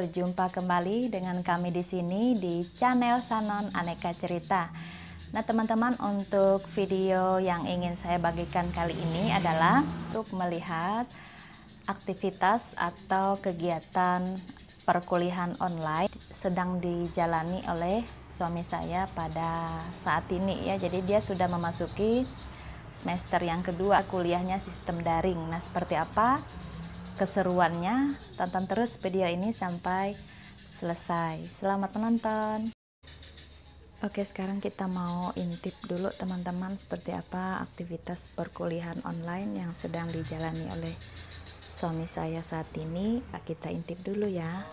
berjumpa kembali dengan kami di sini di channel Sanon Aneka Cerita. Nah teman-teman, untuk video yang ingin saya bagikan kali ini adalah untuk melihat aktivitas atau kegiatan perkuliahan online sedang dijalani oleh suami saya pada saat ini ya. Jadi dia sudah memasuki semester yang kedua, kuliahnya sistem daring. Nah seperti apa keseruannya, tonton terus video ini sampai selesai. Selamat menonton. Oke, sekarang kita mau intip dulu teman-teman seperti apa aktivitas perkuliahan online yang sedang dijalani oleh suami saya saat ini. Kita intip dulu ya.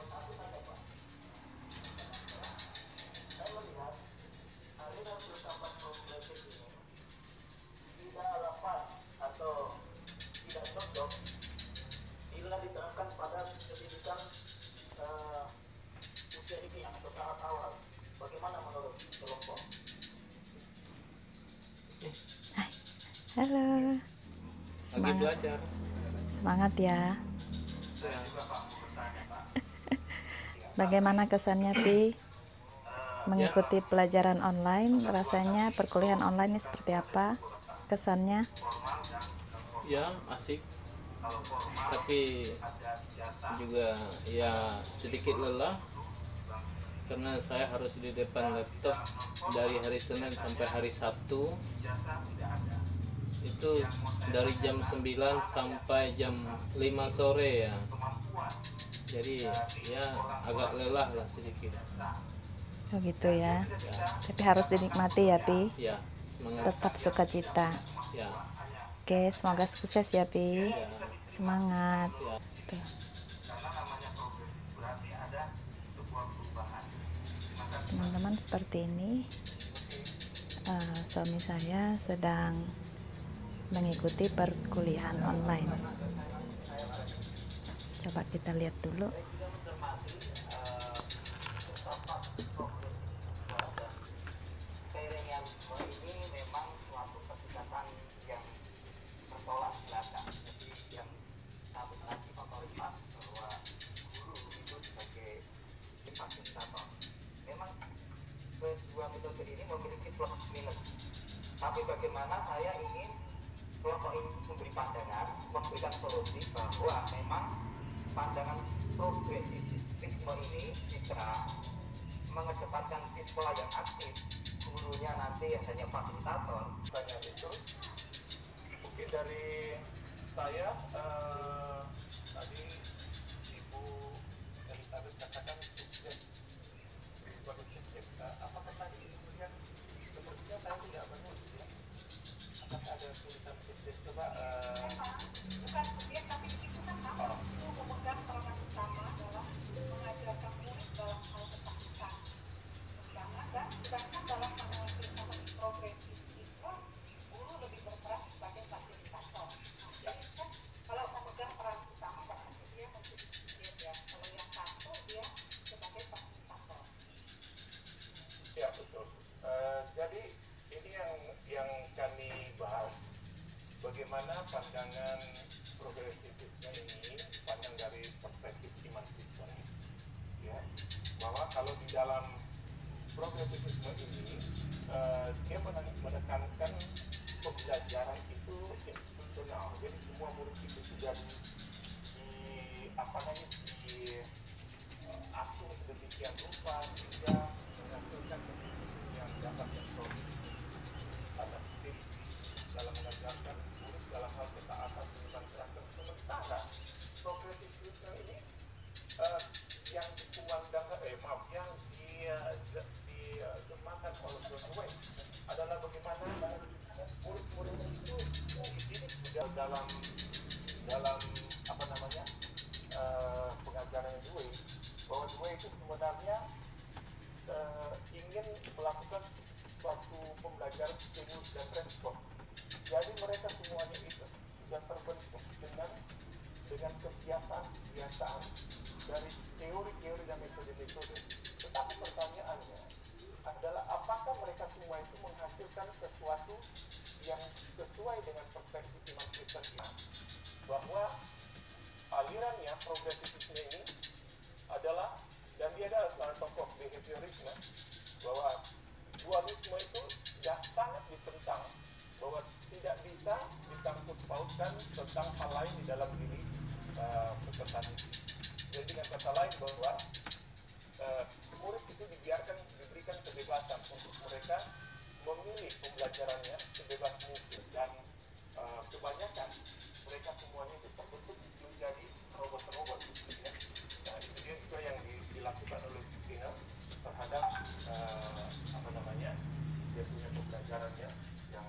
Halo. Semangat. Semangat ya. Bagaimana kesannya Pi mengikuti pelajaran online? Rasanya perkuliahan online ini seperti apa kesannya? Ya asik, tapi juga ya sedikit lelah karena saya harus di depan laptop dari hari Senin sampai hari Sabtu, itu dari jam 9 sampai jam 5 sore ya. Jadi ya agak lelah lah sedikit. Oh gitu ya. Tapi harus dinikmati ya Pi. Ya, semangat. Tetap sukacita. Ya. Oke, semoga sukses ya Pi. Ya. Semangat. Ya. Tuh. Teman-teman, seperti ini suami saya sedang mengikuti perkuliahan online. Coba kita lihat dulu. Kedua metode ini memiliki plus minus, tapi bagaimana saya ingin kelompok ini memberi pandangan, memberikan solusi bahwa memang pandangan progresifisme ini jika mengedepankan siswa yang aktif, gurunya nanti hanya fasilitator. Banyak itu mungkin dari saya tadi Ibu Elizabeth katakan sukses. Apakah tadi kemudian sepertinya saya tidak menulis ya? Apakah ada tulisan subjek? Coba bukan subjek, tapi di situ kan sama itu memegang peranan utama dalam mengajarkan murid dalam hal ketakutan pertama, dan sedangkan dalam pandangan filsafat progresif itu guru lebih berperan sebagai fasilitator. Jadi kan kalau memegang peran utama berarti dia menjadi subjek ya. Kalau yang satu dia sebagai fasilitator. Ya betul. Jadi ini yang kami bahas, bagaimana pandangan progresifisme ini pandang dari perspektif iman Kristen, ya, bahwa kalau di dalam progresifisme ini dia menekankan pembelajaran itu institusional. Jadi semua murid itu sudah diatur sedemikian rupa sehingga menghasilkan keputusan yang dapat memproduksi tanda kutip dalam mengajarkan murid dalam hal ketaatan penyebab gerakan. Sementara progresifisme ini yang dikumandangkan yang digemakan oleh John Wayne adalah bagaimana murid-murid itu dididik sudah dalam pengajaran Dewey, bahwa Dewey itu sebenarnya ingin melakukan suatu pembelajaran stimulus dan respon. Jadi mereka semuanya itu sudah terbentuk dengan kebiasaan dari teori-teori dan metode-metode. Tetapi pertanyaannya adalah apakah mereka semua itu menghasilkan sesuatu yang sesuai dengan perspektif iman Kristen ini, bahwa alirannya progresifisme ini adalah tokoh behaviorisme bahwa dualisme itu sudah sangat ditentang, bahwa tidak bisa disangkut pautkan tentang hal lain di dalam diri peserta didik. Jadi dengan kata lain bahwa murid itu diberikan kebebasan untuk mereka memilih pembelajarannya sebebas mungkin, dan kebanyakan mereka semuanya itu terbentuk menjadi robot-robot, ya. Nah, itu dia juga yang dilakukan oleh Skinner terhadap dia punya pembelajarannya yang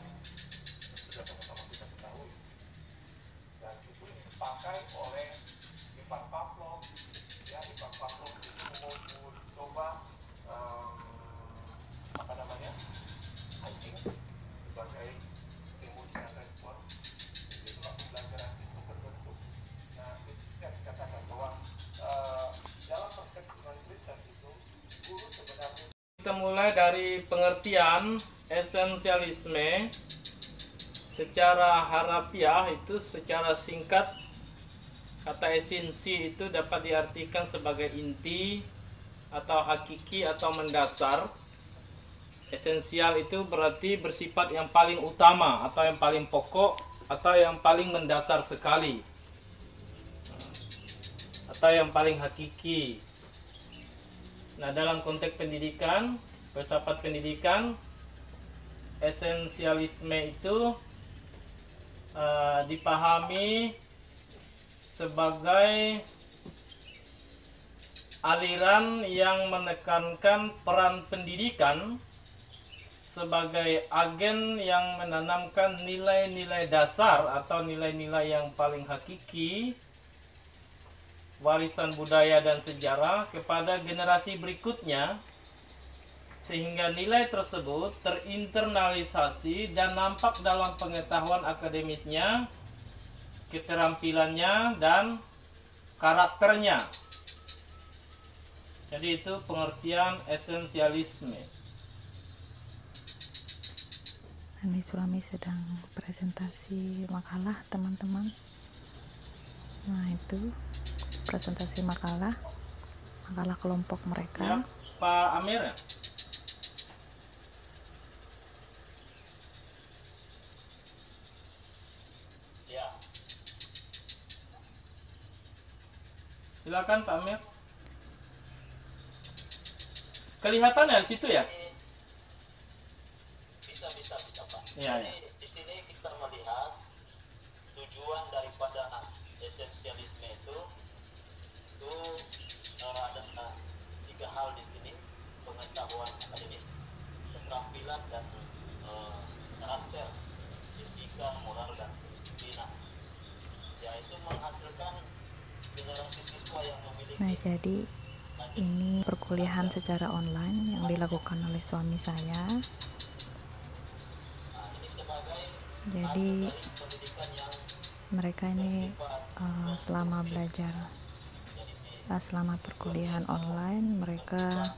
sudah sama-sama kita ketahui, dan itu dipakai oleh Ivan Pavlov. Ya, Ivan Pavlov itu mau coba hiking sebagai stimulus dan respon. Itulah pembelajaran itu terbentuk. Nah, itu yang dikatakan bahwa dalam konteks riset itu guru sebenarnya. Kita mulai dari pengertian esensialisme. Secara harafiah itu secara singkat, kata esensi itu dapat diartikan sebagai inti atau hakiki atau mendasar. Esensial itu berarti bersifat yang paling utama atau yang paling pokok atau yang paling mendasar sekali atau yang paling hakiki. Nah, dalam konteks pendidikan, filsafat pendidikan, esensialisme itu dipahami sebagai aliran yang menekankan peran pendidikan sebagai agen yang menanamkan nilai-nilai dasar atau nilai-nilai yang paling hakiki, warisan budaya dan sejarah kepada generasi berikutnya, sehingga nilai tersebut terinternalisasi dan nampak dalam pengetahuan akademisnya, keterampilannya, dan karakternya. Jadi itu pengertian esensialisme. Ini suami sedang presentasi makalah, teman-teman. Nah, itu presentasi makalah kelompok mereka. Ya, Pak Amir ya? Ya. Silakan Pak Amir. Kelihatan ya di situ ya? Bisa Pak. Iya, Jadi ya. di sini kita melihat tujuan daripada esensialisme itu ada 3 hal di sini: pengetahuan akademis, keterampilan, dan karakter, etika, moral, dan kedisiplinan. Yaitu menghasilkan generasi siswa yang memiliki. Nah, jadi ini perkuliahan secara online yang dilakukan oleh suami saya. Jadi mereka ini selama belajar, selama perkuliahan online, mereka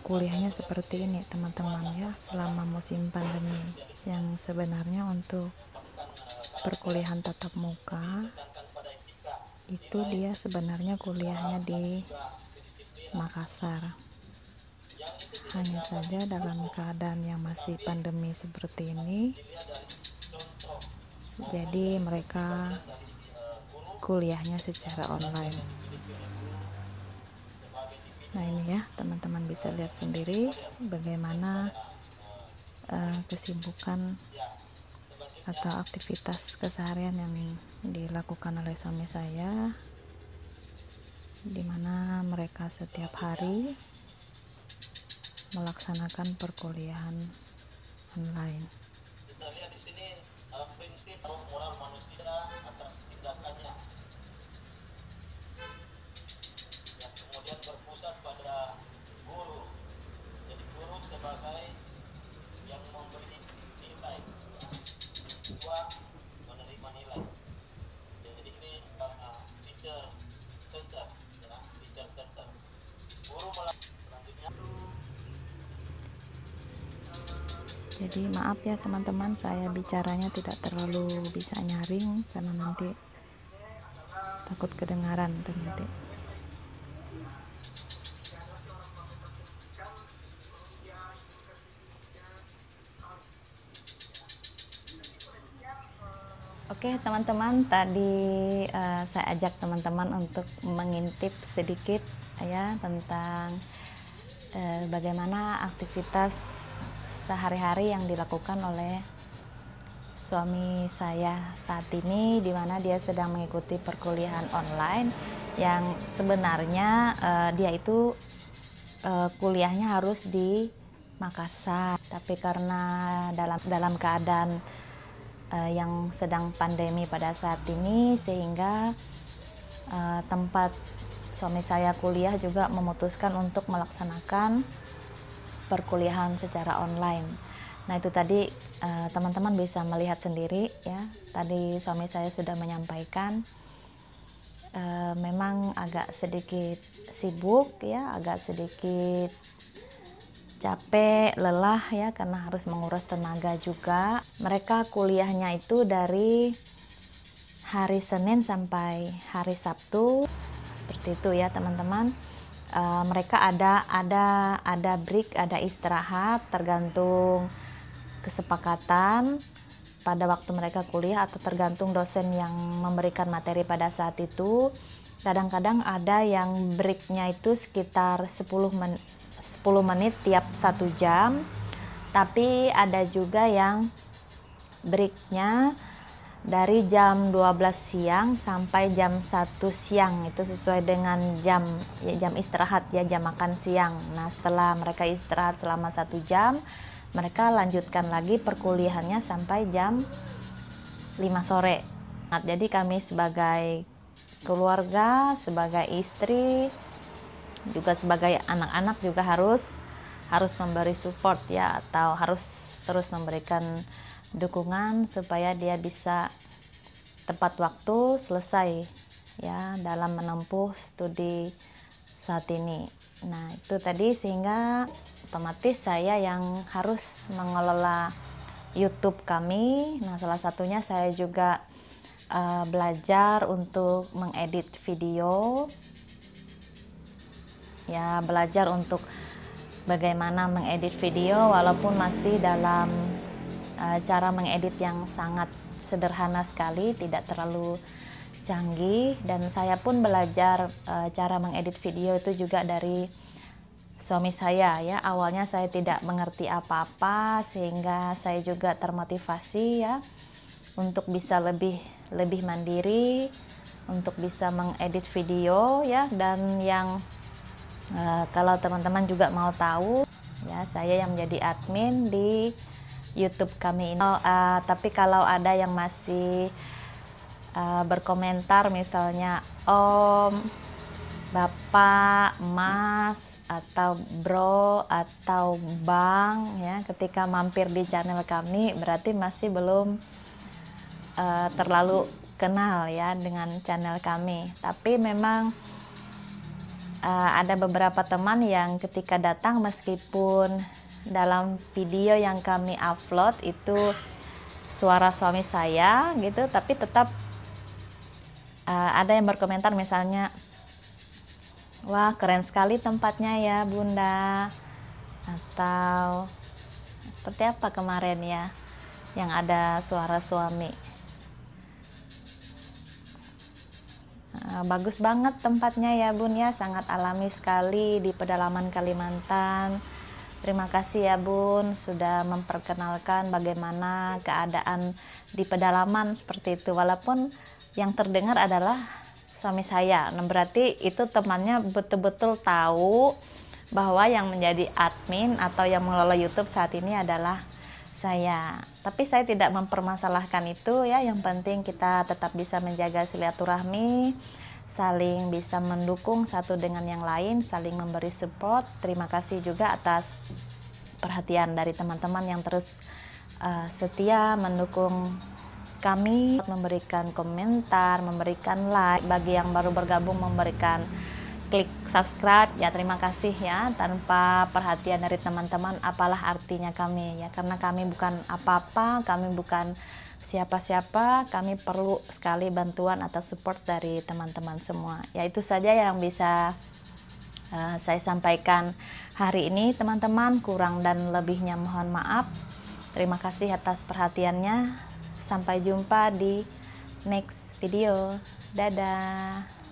kuliahnya seperti ini, teman-teman, ya, selama musim pandemi. Yang sebenarnya untuk perkuliahan tatap muka itu dia sebenarnya kuliahnya di Makassar. Hanya saja dalam keadaan yang masih pandemi seperti ini, jadi mereka kuliahnya secara online. Nah, ini ya, teman-teman bisa lihat sendiri bagaimana kesibukan atau aktivitas keseharian yang dilakukan oleh suami saya, di mana mereka setiap hari melaksanakan perkuliahan online. Kita lihat di sini prinsip moral manusia atas tindakannya, yang kemudian berpusat pada guru. Jadi guru sebagai yang memberi nilai, siswa menerima nilai. Jadi ini teacher center, ya, teacher center. Guru selanjutnya. Jadi maaf ya teman-teman, saya bicaranya tidak terlalu bisa nyaring karena nanti takut kedengaran tuh nanti. Oke teman-teman, tadi saya ajak teman-teman untuk mengintip sedikit ya tentang bagaimana aktivitas sehari-hari yang dilakukan oleh suami saya saat ini, di mana dia sedang mengikuti perkuliahan online yang sebenarnya dia itu kuliahnya harus di Makassar, tapi karena dalam keadaan yang sedang pandemi pada saat ini, sehingga tempat suami saya kuliah juga memutuskan untuk melaksanakan perkuliahan secara online. Nah itu tadi teman-teman bisa melihat sendiri ya, tadi suami saya sudah menyampaikan memang agak sedikit sibuk ya, agak sedikit capek, lelah ya, karena harus menguras tenaga juga. Mereka kuliahnya itu dari hari Senin sampai hari Sabtu, seperti itu ya teman-teman. Mereka ada break, ada istirahat, tergantung kesepakatan pada waktu mereka kuliah atau tergantung dosen yang memberikan materi pada saat itu. Kadang-kadang ada yang breaknya itu sekitar 10 menit tiap 1 jam, tapi ada juga yang breaknya dari jam 12 siang sampai jam 1 siang, itu sesuai dengan jam istirahat ya, jam makan siang. Nah setelah mereka istirahat selama 1 jam, mereka lanjutkan lagi perkuliahannya sampai jam 5 sore. Nah, jadi kami sebagai keluarga, sebagai istri, juga sebagai anak-anak juga harus memberi support ya, atau harus terus memberikan dukungan supaya dia bisa tepat waktu selesai ya dalam menempuh studi saat ini. Nah itu tadi, sehingga otomatis saya yang harus mengelola YouTube kami. Nah salah satunya saya juga belajar untuk mengedit video ya, belajar untuk bagaimana mengedit video walaupun masih dalam cara mengedit yang sangat sederhana sekali, tidak terlalu canggih. Dan saya pun belajar cara mengedit video itu juga dari suami saya ya. Awalnya saya tidak mengerti apa-apa, sehingga saya juga termotivasi ya untuk bisa lebih mandiri, untuk bisa mengedit video ya. Dan yang kalau teman-teman juga mau tahu ya, saya yang menjadi admin di YouTube kami ini. Tapi kalau ada yang masih berkomentar misalnya Om, Bapak, Mas, atau Bro, atau Bang ya, ketika mampir di channel kami berarti masih belum terlalu kenal ya dengan channel kami. Tapi memang ada beberapa teman yang ketika datang, meskipun dalam video yang kami upload itu suara suami saya gitu, tapi tetap ada yang berkomentar misalnya, wah keren sekali tempatnya ya Bunda, atau seperti apa kemarin ya yang ada suara suami. Bagus banget tempatnya ya Bun ya, sangat alami sekali di pedalaman Kalimantan. Terima kasih ya Bun sudah memperkenalkan bagaimana keadaan di pedalaman seperti itu. Walaupun yang terdengar adalah suami saya. Nah, berarti itu temannya betul-betul tahu bahwa yang menjadi admin atau yang mengelola YouTube saat ini adalah saya. Tapi saya tidak mempermasalahkan itu ya. Yang penting kita tetap bisa menjaga silaturahmi, saling bisa mendukung satu dengan yang lain, saling memberi support. Terima kasih juga atas perhatian dari teman-teman yang terus setia mendukung kami, memberikan komentar, memberikan like, bagi yang baru bergabung memberikan klik subscribe ya, terima kasih ya. Tanpa perhatian dari teman-teman apalah artinya kami ya, karena kami bukan apa-apa, kami bukan siapa-siapa, kami perlu sekali bantuan atau support dari teman-teman semua ya. Itu saja yang bisa saya sampaikan hari ini teman-teman, kurang dan lebihnya mohon maaf. Terima kasih atas perhatiannya, sampai jumpa di next video. Dadah.